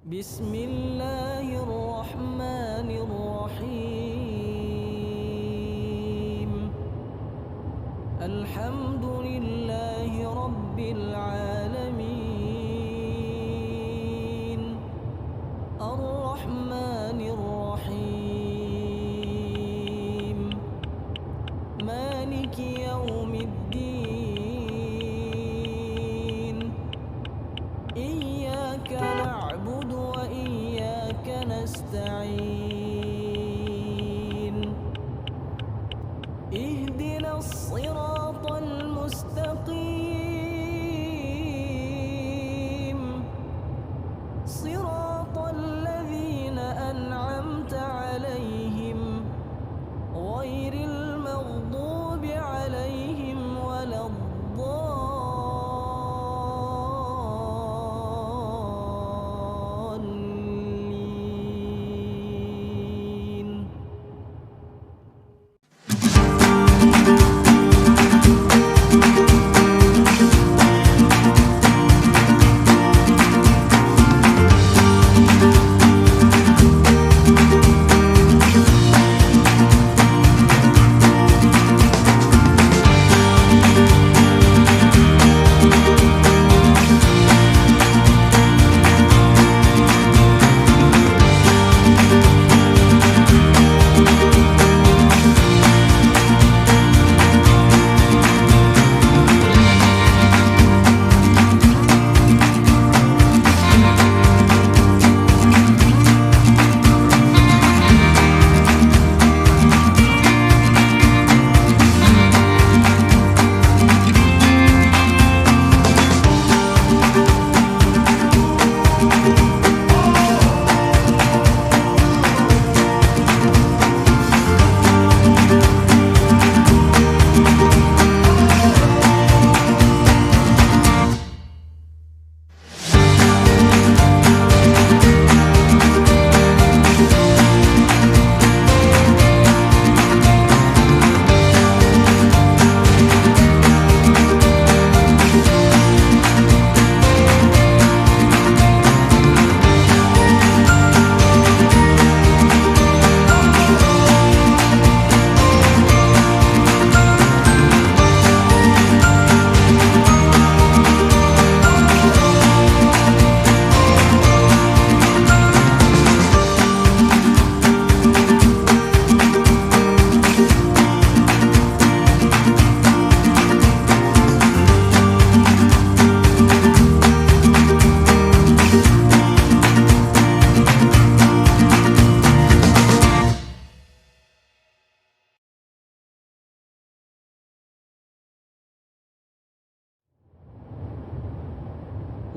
بسم الله الرحمن الرحيم. الحمد لله رب العالمين. الرحمن الرحيم. مالك يوم الدين. إياك نعبد وإياك نستعين. اهدنا الصراط المستقيم، صراط الذين أنعمت عليهم غير المغضوب عليهم ولا الضالين.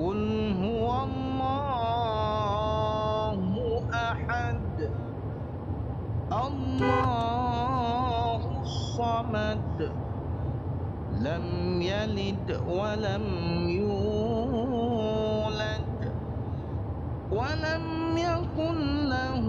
قل هو الله أحد الله الصمد لم يلد ولم يولد ولم يكن له